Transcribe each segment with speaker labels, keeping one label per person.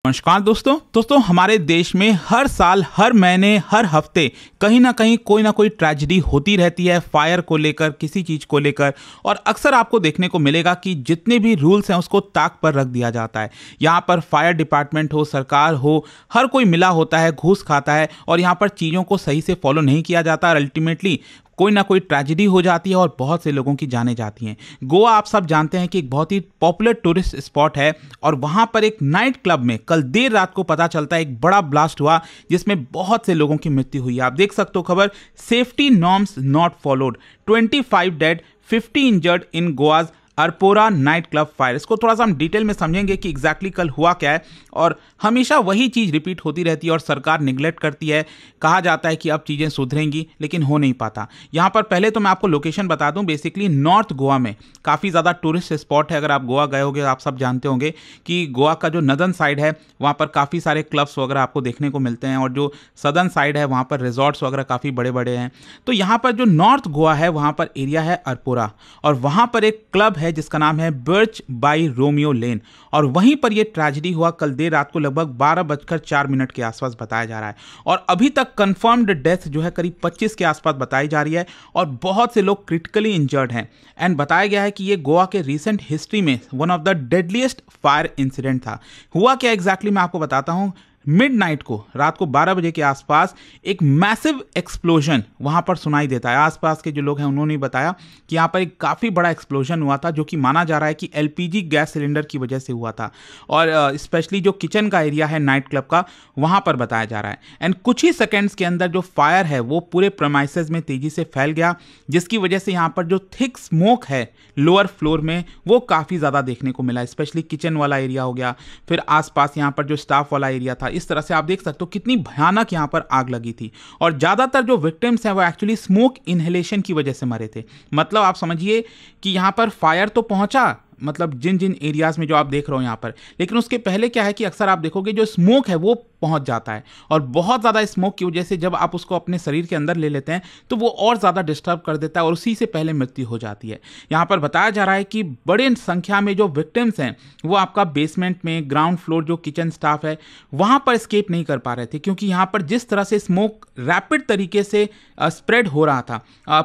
Speaker 1: नमस्कार दोस्तों हमारे देश में हर साल, हर महीने, हर हफ्ते कहीं ना कहीं कोई ना कोई ट्रेजेडी होती रहती है फायर को लेकर, किसी चीज को लेकर। और अक्सर आपको देखने को मिलेगा कि जितने भी रूल्स हैं उसको ताक पर रख दिया जाता है। यहाँ पर फायर डिपार्टमेंट हो, सरकार हो, हर कोई मिला होता है, घूस खाता है और यहाँ पर चीज़ों को सही से फॉलो नहीं किया जाता और अल्टीमेटली कोई ना कोई ट्रेजेडी हो जाती है और बहुत से लोगों की जानें जाती हैं। गोवा आप सब जानते हैं कि एक बहुत ही पॉपुलर टूरिस्ट स्पॉट है और वहां पर एक नाइट क्लब में कल देर रात को पता चलता है एक बड़ा ब्लास्ट हुआ जिसमें बहुत से लोगों की मृत्यु हुई है। आप देख सकते हो खबर, safety norms not followed, 25 dead, 50 injured in Goa's Arpora night club fire. इसको थोड़ा सा हम डिटेल में समझेंगे कि एग्जैक्टली कल हुआ क्या है। और हमेशा वही चीज़ रिपीट होती रहती है और सरकार निगलेक्ट करती है। कहा जाता है कि अब चीज़ें सुधरेंगी लेकिन हो नहीं पाता। यहाँ पर पहले तो मैं आपको लोकेशन बता दूँ, बेसिकली नॉर्थ गोवा में काफ़ी ज़्यादा टूरिस्ट स्पॉट है। अगर आप गोवा गए होंगे आप सब जानते होंगे कि गोवा का जो नदर्न साइड है वहाँ पर काफ़ी सारे क्लब्स वगैरह आपको देखने को मिलते हैं और जो सदर्न साइड है वहाँ पर रिजॉर्ट्स वगैरह काफ़ी बड़े बड़े हैं। तो यहाँ पर जो नॉर्थ गोवा है वहाँ पर एरिया है अरपोरा और वहाँ पर एक क्लब है जिसका नाम है बर्च बाई रोमियो लेन और वहीं पर यह ट्रेजेडी हुआ कल देर रात को लगभग 12:04 के आसपास बताया जा रहा है। और अभी तक कंफर्म्ड डेथ जो है करीब 25 के आसपास बताई जा रही है और बहुत से लोग क्रिटिकली इंजर्ड हैं। एंड बताया गया है कि ये गोवा के रिसेंट हिस्ट्री में one of the deadliest fire incident था। हुआ क्या एग्जैक्टली मैं आपको बताता हूँ। मिडनाइट को, रात को 12 बजे के आसपास एक मैसिव एक्सप्लोजन वहां पर सुनाई देता है। आसपास के जो लोग हैं उन्होंने बताया कि यहाँ पर एक काफ़ी बड़ा एक्सप्लोजन हुआ था जो कि माना जा रहा है कि एलपीजी गैस सिलेंडर की वजह से हुआ था और स्पेशली जो किचन का एरिया है नाइट क्लब का वहाँ पर बताया जा रहा है। एंड कुछ ही सेकेंड्स के अंदर जो फायर है वो पूरे प्रेमाइसेस में तेज़ी से फैल गया जिसकी वजह से यहाँ पर जो थिक स्मोक है लोअर फ्लोर में वो काफ़ी ज़्यादा देखने को मिला। स्पेशली किचन वाला एरिया हो गया, फिर आसपास यहाँ पर जो स्टाफ वाला एरिया था। इस तरह से आप देख सकते हो कितनी भयानक यहाँ पर आग लगी थी और ज़्यादातर जो विक्टिम्स हैं वो एक्चुअली स्मोक इनहेलेशन की वजह से मरे थे। मतलब आप समझिए कि यहाँ पर फायर तो पहुँचा, मतलब जिन जिन एरियाज़ में जो आप देख रहे हो यहाँ पर, लेकिन उसके पहले क्या है कि अक्सर आप देखोगे जो स्मोक है वो पहुंच जाता है और बहुत ज़्यादा स्मोक की वजह से जब आप उसको अपने शरीर के अंदर ले लेते हैं तो वो और ज़्यादा डिस्टर्ब कर देता है और उसी से पहले मृत्यु हो जाती है। यहाँ पर बताया जा रहा है कि बड़े संख्या में जो विक्टिम्स हैं वो आपका बेसमेंट में, ग्राउंड फ्लोर जो किचन स्टाफ है वहाँ पर स्केप नहीं कर पा रहे थे क्योंकि यहाँ पर जिस तरह से स्मोक रैपिड तरीके से स्प्रेड हो रहा था।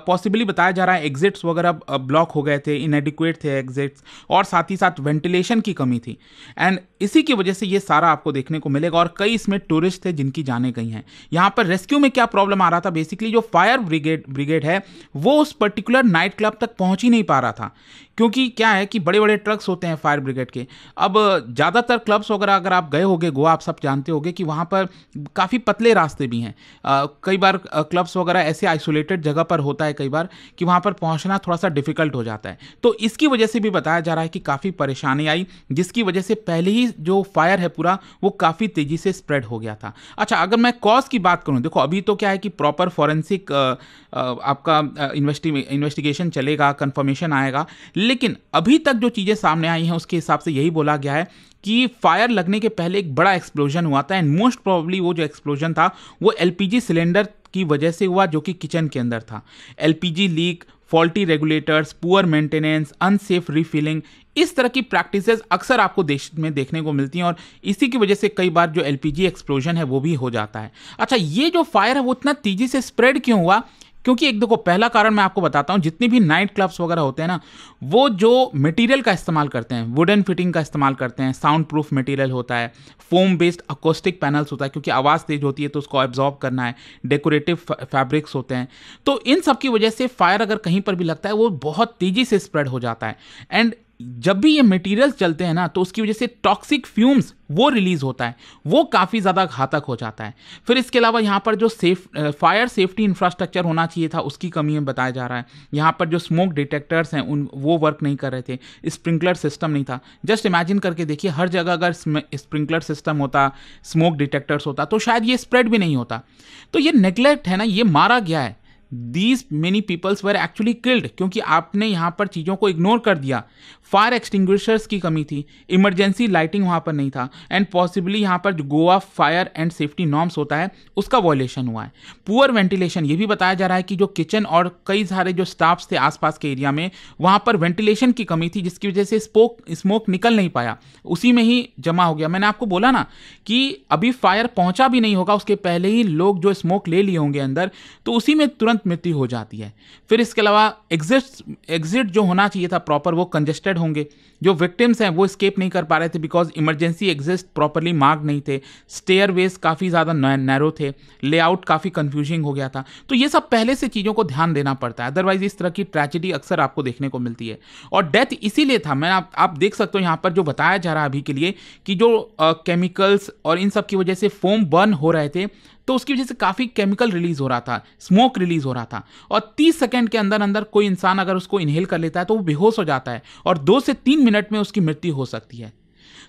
Speaker 1: पॉसिबली बताया जा रहा है एग्जिट्स वगैरह ब्लॉक हो गए थे, इनएडिक्वेट थे एग्जिट्स और साथ ही साथ वेंटिलेशन की कमी थी। एंड इसी की वजह से ये सारा आपको देखने को मिलेगा और कई इसमें टूरिस्ट थे जिनकी जानें गई हैं। यहाँ पर रेस्क्यू में क्या प्रॉब्लम आ रहा था, बेसिकली जो फायर ब्रिगेड है वो उस पर्टिकुलर नाइट क्लब तक पहुंच ही नहीं पा रहा था क्योंकि क्या है कि बड़े बड़े ट्रक्स होते हैं फायर ब्रिगेड के। अब ज़्यादातर क्लब्स वगैरह अगर आप गए होगे गोवा आप सब जानते होगे कि वहाँ पर काफ़ी पतले रास्ते भी हैं। कई बार क्लब्स वगैरह ऐसे आइसोलेटेड जगह पर होता है कई बार कि वहाँ पर पहुँचना थोड़ा सा डिफिकल्ट हो जाता है। तो इसकी वजह से भी बताया जा रहा है कि काफ़ी परेशानी आई जिसकी वजह से पहले ही जो फायर है पूरा वो काफ़ी तेज़ी से स्प्रेड हो गया था। अच्छा, अगर मैं कॉज की बात करूँ, देखो अभी तो क्या है कि प्रॉपर फॉरेंसिक आपका इन्वेस्टिगेशन चलेगा, कंफर्मेशन आएगा, लेकिन अभी तक जो चीज़ें सामने आई हैं उसके हिसाब से यही बोला गया है कि फायर लगने के पहले एक बड़ा एक्सप्लोजन हुआ था एंड मोस्ट प्रोबेबली वो जो एक्सप्लोजन था वो एलपीजी सिलेंडर की वजह से हुआ जो कि किचन के अंदर था। LPG leak, faulty regulators, poor maintenance, unsafe refilling, इस तरह की प्रैक्टिसेस अक्सर आपको देश में देखने को मिलती हैं और इसी की वजह से कई बार जो एलपीजी एक्सप्लोजन है वो भी हो जाता है। अच्छा, ये जो फायर है वो इतना तेजी से स्प्रेड क्यों हुआ? क्योंकि एक देखो, पहला कारण मैं आपको बताता हूँ, जितने भी नाइट क्लब्स वगैरह होते हैं ना वो जो मटेरियल का इस्तेमाल करते हैं, वुडन फिटिंग का इस्तेमाल करते हैं, साउंड प्रूफ मटेरियल होता है, फोम बेस्ड अकोस्टिक पैनल्स होता है क्योंकि आवाज़ तेज होती है तो उसको एब्जॉर्ब करना है, डेकोरेटिव फैब्रिक्स होते हैं। तो इन सब की वजह से फायर अगर कहीं पर भी लगता है वो बहुत तेज़ी से स्प्रेड हो जाता है। एंड जब भी ये मटेरियल्स चलते हैं ना तो उसकी वजह से टॉक्सिक फ्यूम्स वो रिलीज होता है, वो काफ़ी ज़्यादा घातक हो जाता है। फिर इसके अलावा यहाँ पर जो फायर सेफ्टी इंफ्रास्ट्रक्चर होना चाहिए था उसकी कमी में बताया जा रहा है। यहाँ पर जो स्मोक डिटेक्टर्स हैं वो वर्क नहीं कर रहे थे, स्प्रिंकलर सिस्टम नहीं था। जस्ट इमेजिन करके देखिए, हर जगह अगर स्प्रिंकलर सिस्टम होता, स्मोक डिटेक्टर्स होता तो शायद ये स्प्रेड भी नहीं होता। तो ये नेग्लेक्ट है ना, ये मारा गया है। These many peoples were actually killed, क्योंकि आपने यहाँ पर चीज़ों को इग्नोर कर दिया। फायर एक्सटिंग्विशर्स की कमी थी, इमरजेंसी लाइटिंग वहाँ पर नहीं था, एंड पॉसिबली यहाँ पर जो Goa fire and safety norms होता है उसका वॉयलेशन हुआ है। पुअर वेंटिलेशन, ये भी बताया जा रहा है कि जो किचन और कई सारे जो स्टाफ्स थे आसपास के एरिया में, वहाँ पर वेंटिलेशन की कमी थी, जिसकी वजह से स्मोक निकल नहीं पाया, उसी में ही जमा हो गया। मैंने आपको बोला ना कि अभी फायर पहुंचा भी नहीं होगा, उसके पहले ही लोग जो स्मोक ले लिए होंगे अंदर, तो उसी में तुरंत मृत्यु हो जाती है। फिर इसके अलावा एग्जिट जो होना चाहिए था प्रॉपर, वो कंजेस्टेड होंगे। जो विक्टिम्स हैं वो स्केप नहीं कर पा रहे थे because emergency exit properly mark नहीं थे, स्टेयरवेज काफ़ी ज़्यादा नैरो थे, लेआउट काफ़ी कंफ्यूजिंग हो गया था। तो ये सब पहले से चीज़ों को ध्यान देना पड़ता है, अदरवाइज इस तरह की ट्रेजेडी अक्सर आपको देखने को मिलती है। और डेथ इसीलिए था, मैं आप देख सकते हो यहाँ पर जो बताया जा रहा है अभी के लिए कि जो केमिकल्स और इन सब की वजह से फोम बर्न हो रहे थे, तो उसकी वजह से काफ़ी केमिकल रिलीज हो रहा था, स्मोक रिलीज हो रहा था, और 30 सेकंड के अंदर अंदर कोई इंसान अगर उसको इनहेल कर लेता है तो वो बेहोश हो जाता है और 2 से 3 मिनट में उसकी मृत्यु हो सकती है।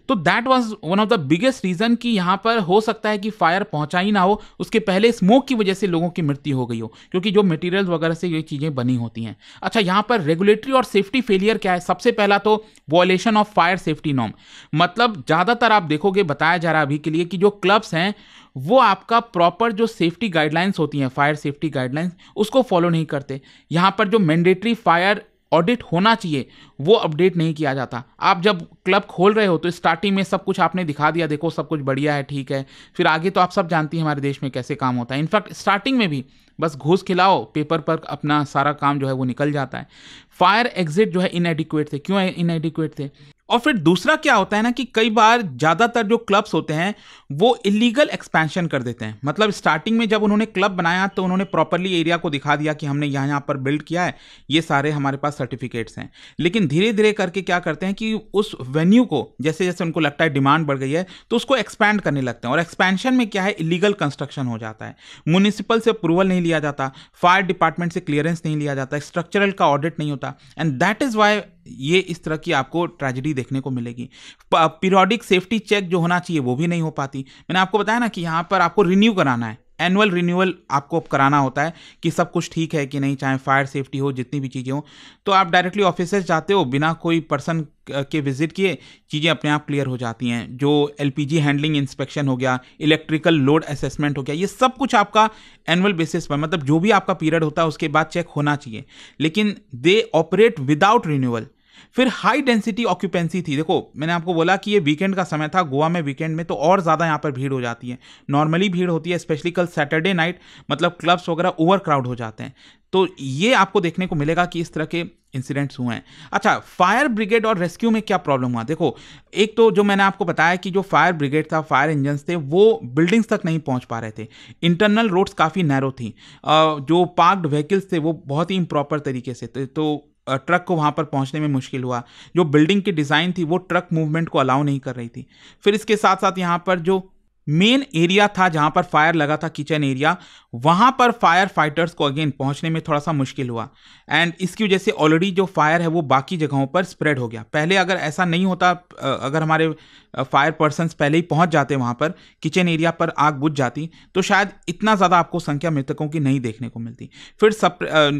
Speaker 1: तो that was one of the biggest reason कि यहाँ पर हो सकता है कि फायर पहुंचा ही ना हो, उसके पहले स्मोक की वजह से लोगों की मृत्यु हो गई हो, क्योंकि जो मटेरियल्स वगैरह से ये चीज़ें बनी होती हैं। अच्छा, यहाँ पर रेगुलेटरी और सेफ्टी फेलियर क्या है? सबसे पहला तो violation of fire safety norm, मतलब ज़्यादातर आप देखोगे बताया जा रहा है अभी के लिए कि जो क्लब्स हैं वो आपका प्रॉपर जो सेफ्टी गाइडलाइंस होती हैं, फायर सेफ्टी गाइडलाइंस, उसको फॉलो नहीं करते। यहाँ पर जो मैंडेटरी फायर ऑडिट होना चाहिए वो अपडेट नहीं किया जाता। आप जब क्लब खोल रहे हो तो स्टार्टिंग में सब कुछ आपने दिखा दिया, देखो सब कुछ बढ़िया है, ठीक है, फिर आगे तो आप सब जानती हैं हमारे देश में कैसे काम होता है। इनफैक्ट स्टार्टिंग में भी बस घूस खिलाओ, पेपर पर अपना सारा काम जो है वो निकल जाता है। फायर एग्जिट जो है इनएडिक्वेट थे। क्यों इनएडिक्वेट थे? और फिर दूसरा क्या होता है ना कि कई बार ज़्यादातर जो क्लब्स होते हैं वो इलीगल एक्सपेंशन कर देते हैं। मतलब स्टार्टिंग में जब उन्होंने क्लब बनाया तो उन्होंने प्रॉपरली एरिया को दिखा दिया कि हमने यहाँ पर बिल्ड किया है, ये सारे हमारे पास सर्टिफिकेट्स हैं, लेकिन धीरे धीरे करके क्या करते हैं कि उस वेन्यू को जैसे जैसे उनको लगता है डिमांड बढ़ गई है तो उसको एक्सपैंड करने लगते हैं, और एक्सपेंशन में क्या है, इलीगल कंस्ट्रक्शन हो जाता है, म्युनिसिपल से अप्रूवल नहीं लिया जाता, फायर डिपार्टमेंट से क्लियरेंस नहीं लिया जाता, स्ट्रक्चरल का ऑडिट नहीं होता, एंड दैट इज वाई ये इस तरह की आपको ट्रेजेडी देखने को मिलेगी। पीरियोडिक सेफ्टी चेक जो होना चाहिए वो भी नहीं हो पाती। मैंने आपको बताया ना कि यहाँ पर आपको रिन्यू कराना है, एनुअल रिन्यूअल आपको कराना होता है कि सब कुछ ठीक है कि नहीं, चाहे फायर सेफ्टी हो, जितनी भी चीज़ें हो, तो आप डायरेक्टली ऑफिस जाते हो, बिना कोई पर्सन के विजिट किए चीज़ें अपने आप क्लियर हो जाती हैं। जो एलपीजी हैंडलिंग इंस्पेक्शन हो गया, इलेक्ट्रिकल लोड असेसमेंट हो गया, ये सब कुछ आपका एनुअल बेसिस पर, मतलब जो भी आपका पीरियड होता है उसके बाद चेक होना चाहिए, लेकिन दे ऑपरेट विदाउट रिन्यूअल। फिर हाई डेंसिटी ऑक्यूपेंसी थी। देखो मैंने आपको बोला कि ये वीकेंड का समय था, गोवा में वीकेंड में तो और ज़्यादा यहाँ पर भीड़ हो जाती है, नॉर्मली भीड़ होती है, स्पेशली कल सैटरडे नाइट, मतलब क्लब्स वगैरह ओवर क्राउड हो जाते हैं, तो ये आपको देखने को मिलेगा कि इस तरह के इंसिडेंट्स हुए हैं। अच्छा, फायर ब्रिगेड और रेस्क्यू में क्या प्रॉब्लम हुआ? देखो, एक तो जो मैंने आपको बताया कि जो फायर ब्रिगेड था, फायर इंजन्स थे, वो बिल्डिंग्स तक नहीं पहुंच पा रहे थे, इंटरनल रोड्स काफ़ी नैरो थी, जो पार्क्ड व्हीकल्स थे वो बहुत ही इम्प्रॉपर तरीके से थे, तो ट्रक को वहाँ पर पहुँचने में मुश्किल हुआ। जो बिल्डिंग की डिज़ाइन थी वो ट्रक मूवमेंट को अलाउ नहीं कर रही थी। फिर इसके साथ साथ यहाँ पर जो मेन एरिया था जहाँ पर फायर लगा था, किचन एरिया, वहाँ पर फायर फाइटर्स को अगेन पहुँचने में थोड़ा सा मुश्किल हुआ, एंड इसकी वजह से ऑलरेडी जो फायर है वो बाकी जगहों पर स्प्रेड हो गया। पहले अगर ऐसा नहीं होता, अगर हमारे फायर पर्सन्स पहले ही पहुँच जाते वहाँ पर, किचन एरिया पर आग बुझ जाती, तो शायद इतना ज़्यादा आपको संख्या मृतकों की नहीं देखने को मिलती। फिर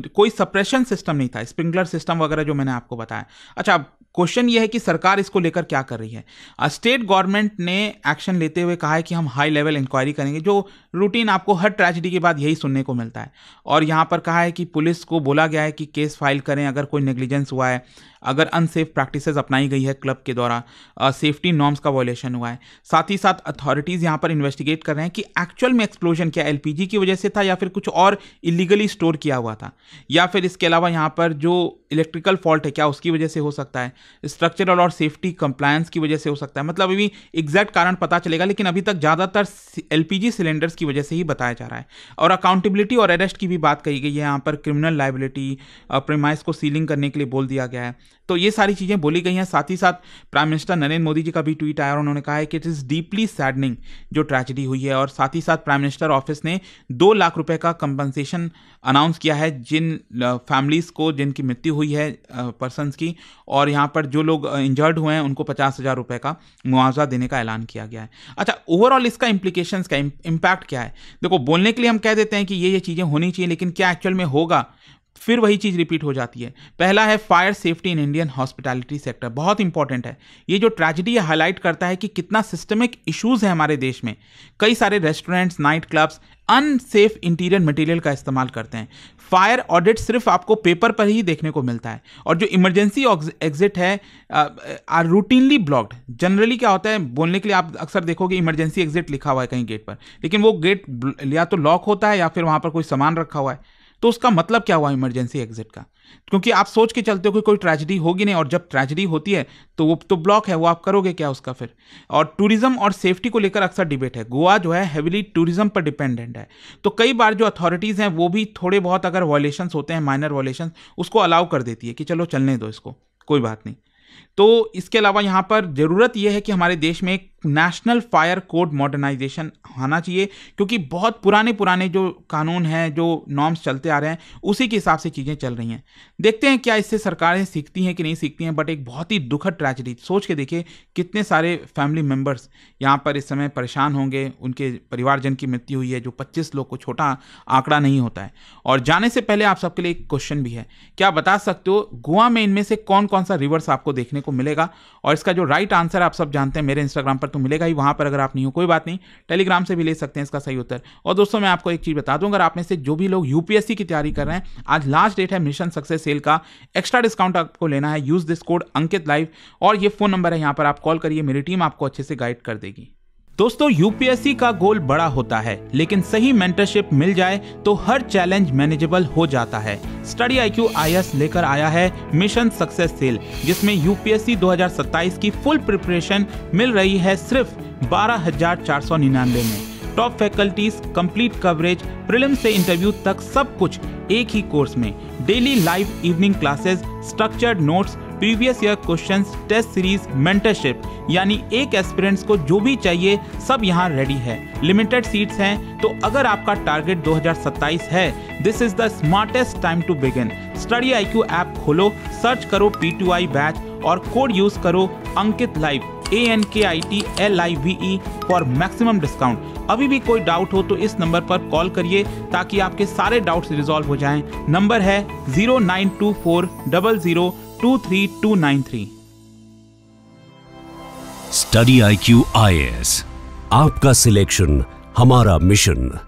Speaker 1: कोई सप्रेशन सिस्टम नहीं था, स्प्रिंकलर सिस्टम वगैरह जो मैंने आपको बताया। अच्छा, क्वेश्चन ये है कि सरकार इसको लेकर क्या कर रही है? स्टेट गवर्नमेंट ने एक्शन लेते हुए कहा है कि हम हाई लेवल इंक्वायरी करेंगे, जो रूटीन आपको हर ट्रेजेडी के बाद यही सुनने को मिलता है, और यहाँ पर कहा है कि पुलिस को बोला गया है कि केस फाइल करें अगर कोई नेग्लिजेंस हुआ है, अगर अनसेफ प्रैक्टिसेस अपनाई गई है क्लब के द्वारा, सेफ्टी नॉर्म्स का वायलेशन हुआ है। साथ ही साथ अथॉरिटीज़ यहाँ पर इन्वेस्टिगेट कर रहे हैं कि एक्चुअल में एक्सप्लोजन क्या एलपीजी की वजह से था या फिर कुछ और इलीगली स्टोर किया हुआ था, या फिर इसके अलावा यहाँ पर जो इलेक्ट्रिकल फॉल्ट है क्या उसकी वजह से हो सकता है, स्ट्रक्चरल और सेफ्टी कंप्लायंस की वजह से हो सकता है। मतलब अभी एग्जैक्ट कारण पता चलेगा, लेकिन अभी तक ज़्यादातर एलपीजी सिलेंडर्स की वजह से ही बताया जा रहा है। और अकाउंटेबिलिटी और अरेस्ट की भी बात कही गई है। यहाँ पर क्रिमिनल लायबिलिटी, प्रीमाइस को सीलिंग करने के लिए बोल दिया गया है, तो ये सारी चीज़ें बोली गई हैं। साथ ही साथ प्राइम मिनिस्टर नरेंद्र मोदी जी का भी ट्वीट आया और उन्होंने कहा है कि इट इज़ डीपली सैडनिंग जो ट्रेजेडी हुई है। और साथ ही साथ प्राइम मिनिस्टर ऑफिस ने 2 लाख रुपए का कंपनसेशन अनाउंस किया है जिन फैमिलीज़ को जिनकी मृत्यु हुई है पर्सनस की, और यहाँ पर जो लोग इंजर्ड हुए हैं उनको 50,000 रुपये का मुआवजा देने का ऐलान किया गया है। अच्छा, ओवरऑल इसका इम्प्लीकेशंस क्या, इम्पैक्ट क्या है? देखो, बोलने के लिए हम कह देते हैं कि ये चीज़ें होनी चाहिए, लेकिन क्या एक्चुअल में होगा? फिर वही चीज़ रिपीट हो जाती है। पहला है fire safety in Indian hospitality sector, बहुत इंपॉर्टेंट है। ये जो ट्रेजेडी हाईलाइट करता है कि कितना सिस्टमिक इश्यूज है हमारे देश में। कई सारे restaurants, night clubs unsafe interior material का इस्तेमाल करते हैं। फायर ऑडिट सिर्फ आपको पेपर पर ही देखने को मिलता है, और जो इमरजेंसी एग्जिट है आर रूटीनली ब्लॉक्ड। जनरली क्या होता है, बोलने के लिए आप अक्सर देखोगे इमरजेंसी एग्जिट लिखा हुआ है कहीं गेट पर, लेकिन वो गेट या तो लॉक होता है या फिर वहाँ पर कोई सामान रखा हुआ है। तो उसका मतलब क्या हुआ इमरजेंसी एग्जिट का? क्योंकि आप सोच के चलते हो कि कोई ट्रेजेडी होगी नहीं, और जब ट्रेजेडी होती है तो वो तो ब्लॉक है, वो आप करोगे क्या उसका फिर? और टूरिज्म और सेफ्टी को लेकर अक्सर डिबेट है। गोवा जो है हेविली टूरिज्म पर डिपेंडेंट है, तो कई बार जो अथॉरिटीज़ हैं वो भी थोड़े बहुत अगर वायलेशंस होते हैं, माइनर वायलेशंस, उसको अलाउ कर देती है कि चलो चलने दो इसको, कोई बात नहीं। तो इसके अलावा यहाँ पर ज़रूरत यह है कि हमारे देश में एक नेशनल फायर कोड मॉडर्नाइजेशन होना चाहिए, क्योंकि बहुत पुराने जो कानून हैं, जो नॉर्म्स चलते आ रहे हैं, उसी के हिसाब से चीज़ें चल रही हैं। देखते हैं क्या इससे सरकारें सीखती हैं कि नहीं सीखती हैं। बट एक बहुत ही दुखद ट्रेजेडी, सोच के देखिए कितने सारे फैमिली मेम्बर्स यहाँ पर इस समय परेशान होंगे। उनके परिवारजन की मृत्यु हुई है, जो 25 लोग को छोटा आंकड़ा नहीं होता है। और जाने से पहले आप सबके लिए एक क्वेश्चन भी है, क्या बता सकते हो गोवा में इनमें से कौन कौन सा रिवर्स आपको देखने को मिलेगा? और इसका जो राइट आंसर आप सब जानते हैं, मेरे इंस्टाग्राम पर तो मिलेगा ही, वहां पर अगर आप नहीं हो कोई बात नहीं, टेलीग्राम से भी ले सकते हैं इसका सही उत्तर। और दोस्तों, मैं आपको एक चीज बता दूं, अगर आप में से जो भी लोग यूपीएससी की तैयारी कर रहे हैं, आज लास्ट डेट है मिशन सक्सेस सेल का। एक्स्ट्रा डिस्काउंट आपको लेना है, use this code Ankit live, और ये फोन नंबर है, यहां पर आप कॉल करिए, मेरी टीम आपको अच्छे से गाइड कर देगी। दोस्तों, यूपीएससी का गोल बड़ा होता है, लेकिन सही मेंटरशिप मिल जाए तो हर चैलेंज मैनेजेबल हो जाता है। स्टडी IQ IAS लेकर आया है मिशन सक्सेस सेल, जिसमें यूपीएससी 2027 की फुल प्रिपरेशन मिल रही है सिर्फ 12,499 में। Top faculties, complete coverage, prelims से इंटरव्यू तक सब कुछ एक ही कोर्स में। Daily live evening classes, structured notes, previous year questions, test series, mentorship, यानी एक एस्पिरेंट्स को जो भी चाहिए सब यहाँ रेडी है। लिमिटेड सीट्स हैं, तो अगर आपका टारगेट 2027 है, this is the smartest time to begin. Study IQ app खोलो, सर्च करो P2I बैच और कोड यूज करो Ankit live ANKITLIVE for maximum discount. अभी भी कोई डाउट हो तो इस नंबर पर कॉल करिए ताकि आपके सारे डाउट्स रिजॉल्व हो जाएं। नंबर है 092400239293।
Speaker 2: स्टडी IQ IAS, आपका सिलेक्शन हमारा मिशन।